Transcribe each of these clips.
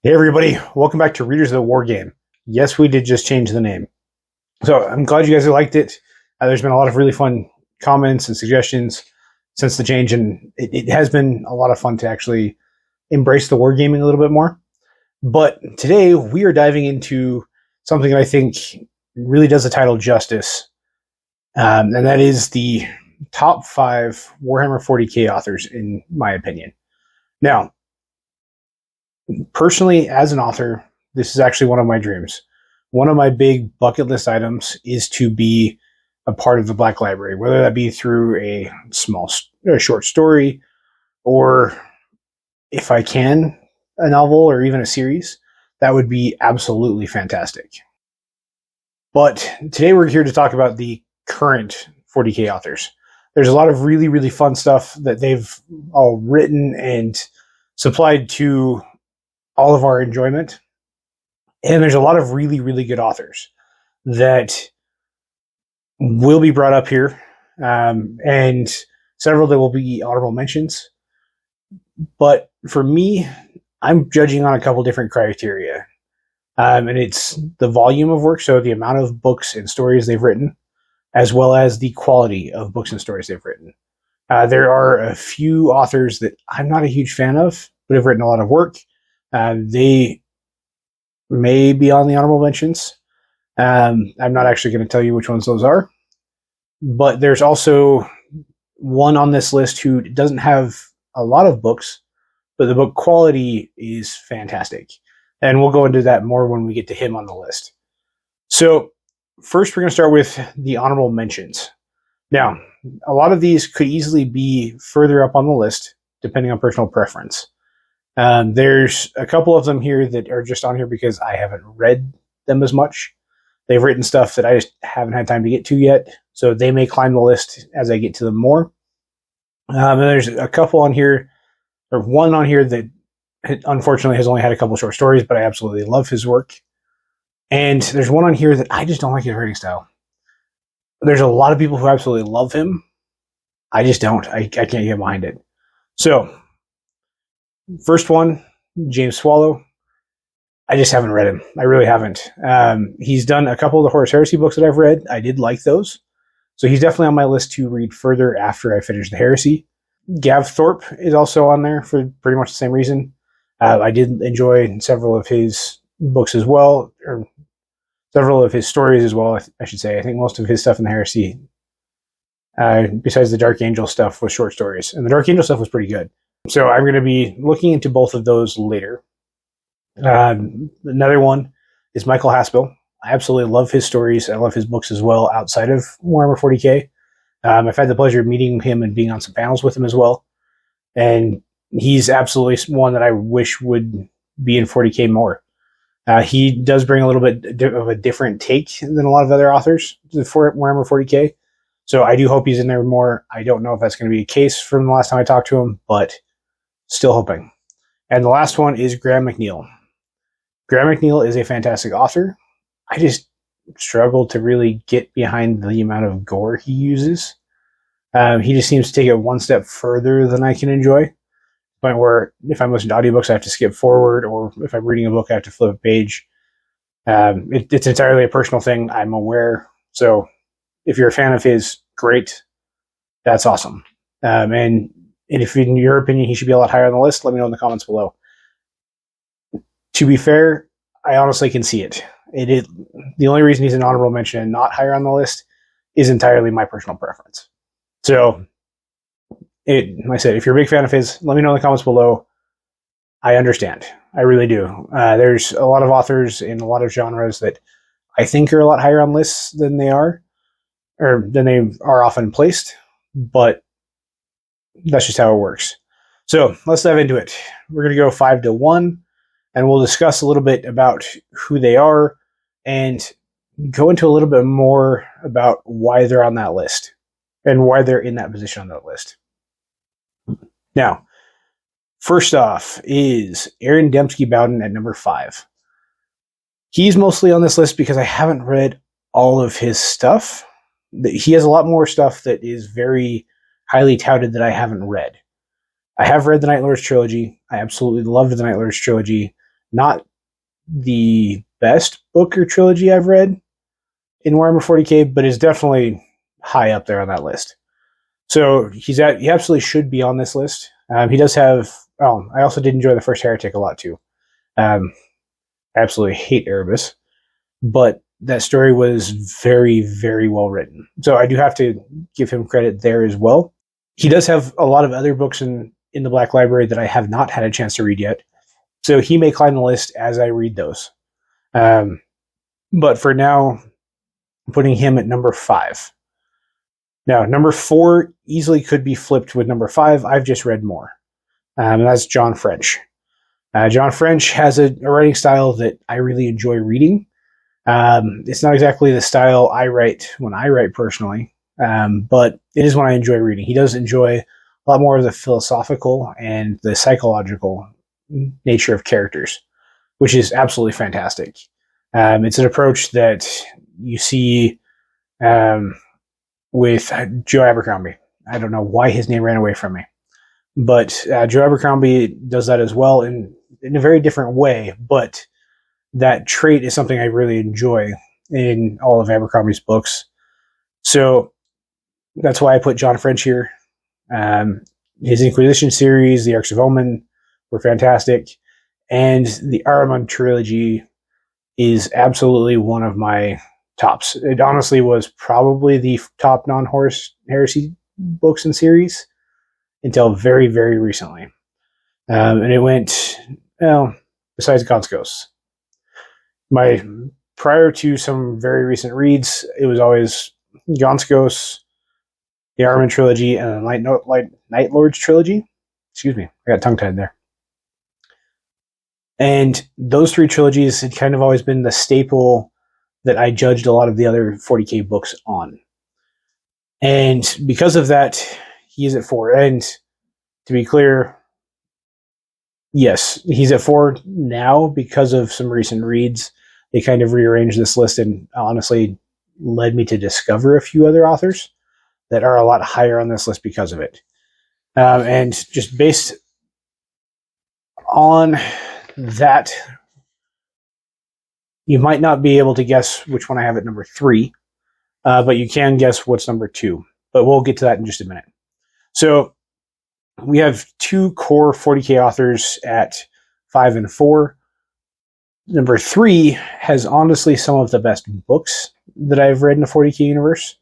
Hey everybody, welcome back to Readers of the War Game. Yes, we did just change the name. So I'm glad you guys have liked it. There's been a lot of really fun comments and suggestions since the change, and it has been a lot of fun to actually embrace the wargaming a little bit more. But today we are diving into something that I think really does the title justice, and that is the top 5 Warhammer 40k authors, in my opinion. Now, personally, as an author, this is actually one of my dreams. One of my big bucket list items is to be a part of the Black Library, whether that be through a short story, or if I can, a novel or even a series. That would be absolutely fantastic. But today we're here to talk about the current 40k authors. There's a lot of really, really fun stuff that they've all written and supplied to all of our enjoyment. And there's a lot of really, really good authors that will be brought up here, and several that will be honorable mentions. But for me, I'm judging on a couple different criteria. And it's the volume of work, so the amount of books and stories they've written, as well as the quality of books and stories they've written. There are a few authors that I'm not a huge fan of, but have written a lot of work. They may be on the honorable mentions. I'm not actually going to tell you which ones those are. But there's also one on this list who doesn't have a lot of books, but the book quality is fantastic. And we'll go into that more when we get to him on the list. So first, we're going to start with the honorable mentions. Now, a lot of these could easily be further up on the list, depending on personal preference. There's a couple of them here that are just on here because I haven't read them as much. They've written stuff that I just haven't had time to get to yet, so they may climb the list as I get to them more. And there's a couple on here, or one on here that unfortunately has only had a couple short stories, but I absolutely love his work. And there's one on here that I just don't like his writing style. There's a lot of people who absolutely love him. I just don't. I can't get behind it. So, first one, James Swallow. I just haven't read him. I really haven't. He's done a couple of the Horus Heresy books that I've read. I did like those. So he's definitely on my list to read further after I finish the Heresy. Gav Thorpe is also on there for pretty much the same reason. I did enjoy several of his books as well, or several of his stories as well, I should say. I think most of his stuff in the Heresy, besides the Dark Angel stuff, was short stories. And the Dark Angel stuff was pretty good. So I'm going to be looking into both of those later. Another one is Michael Haspel. I absolutely love his stories. I love his books as well outside of Warhammer 40k. I've had the pleasure of meeting him and being on some panels with him as well. And he's absolutely one that I wish would be in 40k more. He does bring a little bit of a different take than a lot of other authors for Warhammer 40k. So I do hope he's in there more. I don't know if that's going to be a case from the last time I talked to him, but still hoping. And the last one is Graham McNeil. Graham McNeil is a fantastic author. I just struggle to really get behind the amount of gore he uses. He just seems to take it one step further than I can enjoy. Point where if I'm listening to audiobooks, I have to skip forward, or if I'm reading a book, I have to flip a page. It's entirely a personal thing, I'm aware. So if you're a fan of his, great. That's awesome. And if in your opinion he should be a lot higher on the list, let me know in the comments below. To be fair, I honestly can see it. The only reason he's an honorable mention and not higher on the list is entirely my personal preference. So, like I said, if you're a big fan of his, let me know in the comments below. I understand. I really do. There's a lot of authors in a lot of genres that I think are a lot higher on lists than they are, or than they are often placed, but that's just how it works. So let's dive into it. We're going to go 5 to 1, and we'll discuss a little bit about who they are and go into a little bit more about why they're on that list and why they're in that position on that list. Now, first off is Aaron Dembski-Bowden at number 5. He's mostly on this list because I haven't read all of his stuff. He has a lot more stuff that is very highly touted that I haven't read. I have read the Night Lords trilogy. I absolutely loved the Night Lords trilogy. not the best book or trilogy I've read in Warhammer 40k, but is definitely high up there on that list. So he absolutely should be on this list. He does have. Oh, I also did enjoy the first Heretic a lot too. I absolutely hate Erebus, but that story was very, very well written. So I do have to give him credit there as well. He does have a lot of other books in the Black Library that I have not had a chance to read yet. So he may climb the list as I read those. But for now, I'm putting him at number 5. Now, number 4 easily could be flipped with number 5. I've just read more. And that's John French. John French has a writing style that I really enjoy reading. It's not exactly the style I write when I write personally, but it is one I enjoy reading. He does enjoy a lot more of the philosophical and the psychological nature of characters, which is absolutely fantastic. It's an approach that you see with Joe Abercrombie. I don't know why his name ran away from me, but Joe Abercrombie does that as well in a very different way, but that trait is something I really enjoy in all of Abercrombie's books. So that's why I put John French here. His Inquisition series, the Arcs of Omen, were fantastic. And the Ahriman trilogy is absolutely one of my tops. It honestly was probably the top non-Horus Heresy books and series until very, very recently. And it went, well, besides Gaunt's Ghosts. Prior to some very recent reads, it was always Gaunt's Ghosts, the Ahriman trilogy, and the Night Lords trilogy. Excuse me, I got tongue-tied there. And those 3 trilogies had kind of always been the staple that I judged a lot of the other 40k books on. And because of that, he is at 4. And to be clear, yes, he's at 4 now because of some recent reads. They kind of rearranged this list and honestly led me to discover a few other authors that are a lot higher on this list because of it. And just based on that, you might not be able to guess which one I have at number 3, but you can guess what's number 2. But we'll get to that in just a minute. So we have 2 core 40k authors at 5 and 4. Number 3 has honestly some of the best books that I've read in the 40k universe.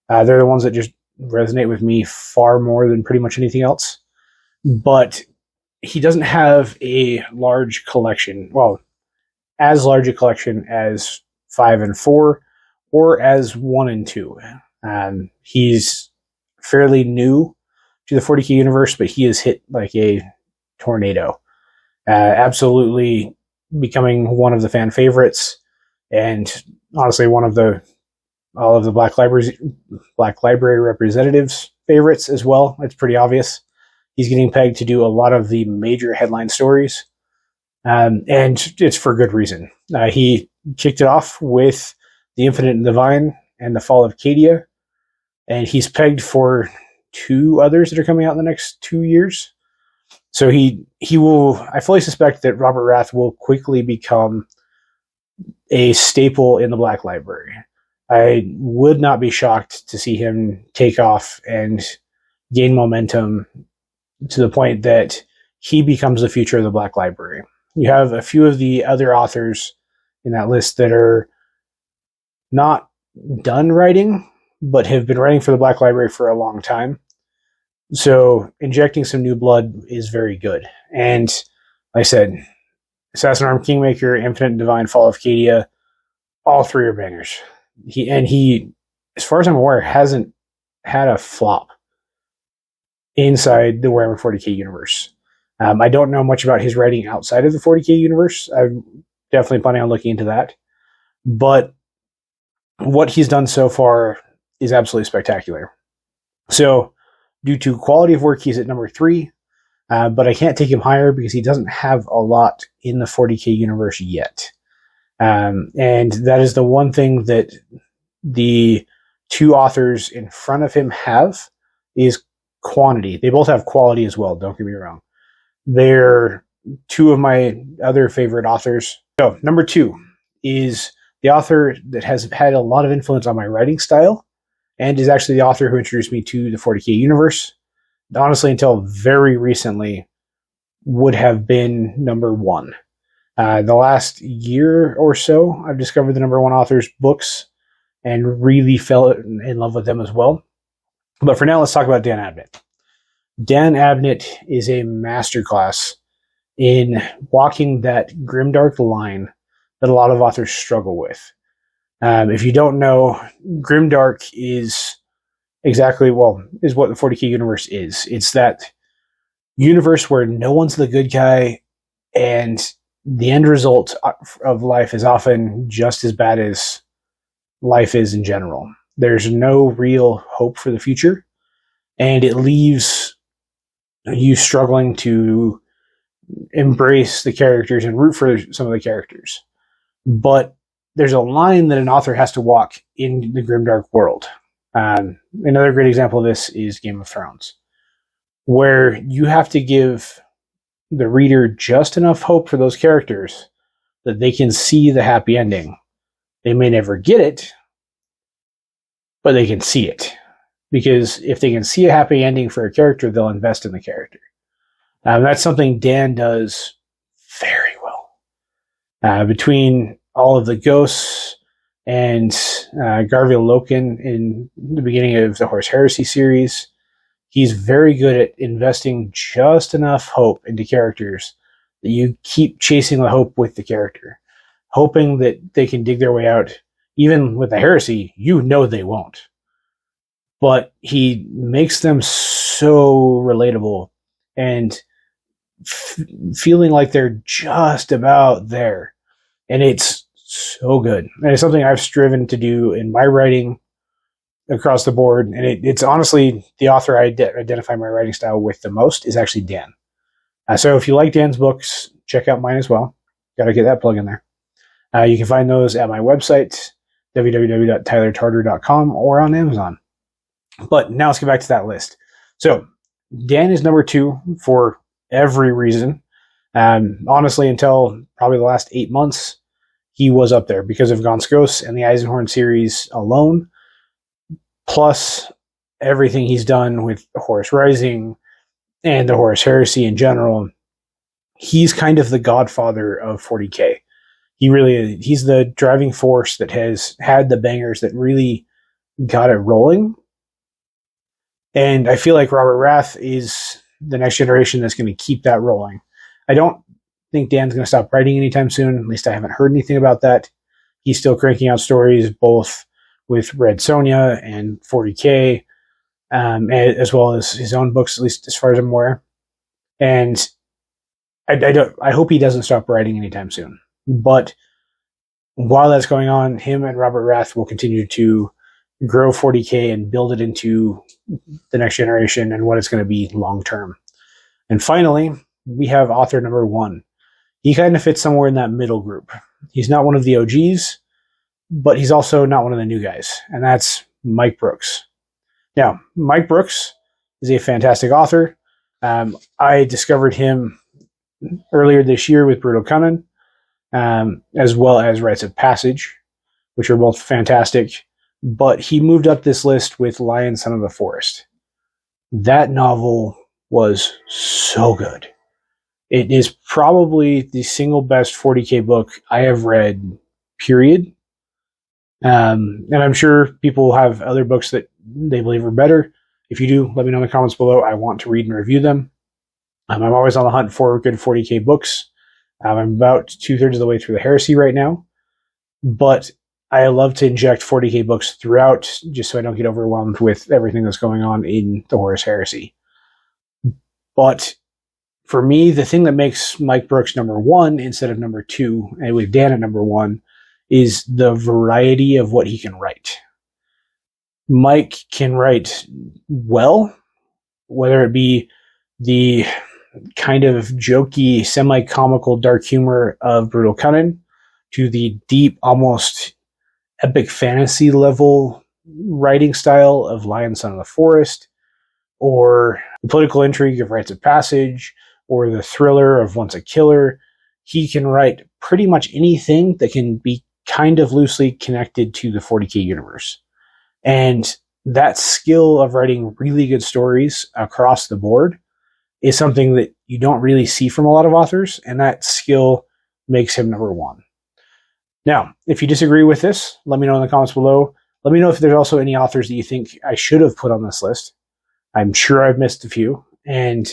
They're the ones that just resonate with me far more than pretty much anything else. But he doesn't have a large collection, well, as large a collection as 5 and 4, or as 1 and 2. He's fairly new to the 40k universe, but he has hit like a tornado. Absolutely becoming one of the fan favorites, and honestly one of all of the Black Library representatives' favorites as well. It's pretty obvious. He's getting pegged to do a lot of the major headline stories, and it's for good reason. He kicked it off with The Infinite and Divine and The Fall of Cadia, and he's pegged for 2 others that are coming out in the next 2 years. So he will, I fully suspect that Robert Rath will quickly become a staple in the Black Library. I would not be shocked to see him take off and gain momentum to the point that he becomes the future of the Black Library. You have a few of the other authors in that list that are not done writing, but have been writing for the Black Library for a long time. So injecting some new blood is very good. And like I said, Assassin Arm Kingmaker, Infinite and Divine, Fall of Cadia, all 3 are bangers. He, as far as I'm aware, hasn't had a flop inside the Warhammer 40k universe. I don't know much about his writing outside of the 40k universe. I'm definitely planning on looking into that. But what he's done so far is absolutely spectacular. So, due to quality of work, he's at number 3, but I can't take him higher because he doesn't have a lot in the 40k universe yet. And that is the one thing that the 2 authors in front of him have is quantity. They both have quality as well, don't get me wrong. They're two of my other favorite authors. So, number 2 is the author that has had a lot of influence on my writing style and is actually the author who introduced me to the 40K universe. Honestly, until very recently, would have been number 1. The last year or so, I've discovered the number 1 author's books and really fell in love with them as well. But for now, let's talk about Dan Abnett. Dan Abnett is a masterclass in walking that grimdark line that a lot of authors struggle with. If you don't know, grimdark is is what the 40K universe is. It's that universe where no one's the good guy, and the end result of life is often just as bad as life is in general. There's no real hope for the future, and it leaves you struggling to embrace the characters and root for some of the characters. But there's a line that an author has to walk in the grimdark world. Another great example of this is Game of Thrones, where you have to give the reader just enough hope for those characters that they can see the happy ending. They may never get it, but they can see it. Because if they can see a happy ending for a character, they'll invest in the character. That's something Dan does very well. Between all of the ghosts and Garville Loken in the beginning of the Horus Heresy series, he's very good at investing just enough hope into characters that you keep chasing the hope with the character, hoping that they can dig their way out. Even with the Heresy, you know they won't. But he makes them so relatable and feeling like they're just about there. And it's so good. And it's something I've striven to do in my writing across the board. And it's honestly the author I identify my writing style with the most is actually Dan. So if you like Dan's books, check out mine as well. Got to get that plug in there. You can find those at my website, www.tylertartar.com, or on Amazon. But now let's get back to that list. So Dan is number 2 for every reason. Honestly, until probably the last 8 months, he was up there because of Gaunt's Ghosts and the Eisenhorn series alone, plus everything he's done with Horus Rising and the Horus Heresy in general. He's kind of the godfather of 40K. He really is. He's the driving force that has had the bangers that really got it rolling. And I feel like Robert Rath is the next generation that's going to keep that rolling. I don't think Dan's going to stop writing anytime soon. At least I haven't heard anything about that. He's still cranking out stories, both with Red Sonja and 40K, as well as his own books, at least as far as I'm aware. And I hope he doesn't stop writing anytime soon. But while that's going on, him and Robert Rath will continue to grow 40K and build it into the next generation and what it's going to be long term. And finally, we have author number 1. He kind of fits somewhere in that middle group. He's not one of the OGs, but he's also not one of the new guys, and that's Mike Brooks. Now, Mike Brooks is a fantastic author. I discovered him earlier this year with Brutal Cunning, as well as Rites of Passage, which are both fantastic. But he moved up this list with Lion, Son of the Forest. That novel was so good. It is probably the single best 40K book I have read, period. And I'm sure people have other books that they believe are better. If you do, let me know in the comments below. I want to read and review them. I'm always on the hunt for good 40K books. I'm about 2/3 of the way through the Heresy right now. But I love to inject 40K books throughout just so I don't get overwhelmed with everything that's going on in the Horus Heresy. But for me, the thing that makes Mike Brooks number 1 instead of number 2, and with Dan at number 1, is the variety of what he can write. Mike can write well, whether it be the kind of jokey, semi-comical dark humor of Brutal Cunning to the deep, almost epic fantasy level writing style of Lion, Son of the Forest, or the political intrigue of Rites of Passage, or the thriller of Once a Killer. He can write pretty much anything that can be kind of loosely connected to the 40K universe. And that skill of writing really good stories across the board is something that you don't really see from a lot of authors, and that skill makes him number one. Now, if you disagree with this, let me know in the comments below. Let me know if there's also any authors that you think I should have put on this list. I'm sure I've missed a few, and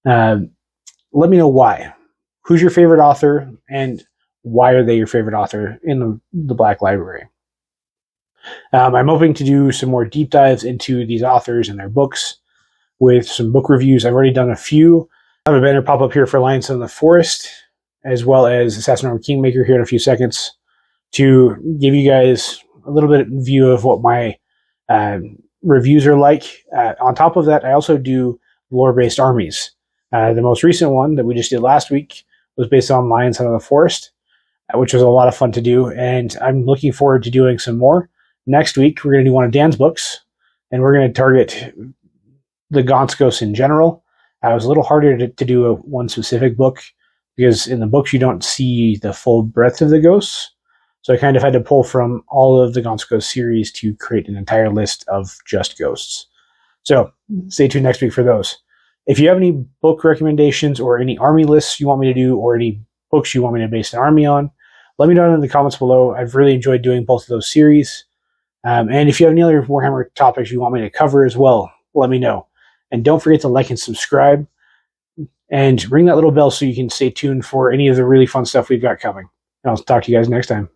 let me know why. Who's your favorite author, and why are they your favorite author in the Black Library? I'm hoping to do some more deep dives into these authors and their books with some book reviews. I've already done a few. I have a banner pop up here for Alliance of the Forest, as well as Assassinorum Kingmaker here in a few seconds, to give you guys a little bit of view of what my reviews are like. On top of that, I also do lore-based armies. The most recent one that we just did last week was based on Lions of the Forest, which was a lot of fun to do, and I'm looking forward to doing some more. Next week, we're going to do one of Dan's books, and we're going to target the Gaunt ghosts in general. It was a little harder to do one specific book, because in the books you don't see the full breadth of the ghosts. So I kind of had to pull from all of the Gaunt Ghost series to create an entire list of just ghosts. So stay tuned next week for those. If you have any book recommendations or any army lists you want me to do, or any books you want me to base an army on, let me know in the comments below. I've really enjoyed doing both of those series. And if you have any other Warhammer topics you want me to cover as well, let me know. And don't forget to like and subscribe, and ring that little bell so you can stay tuned for any of the really fun stuff we've got coming. And I'll talk to you guys next time.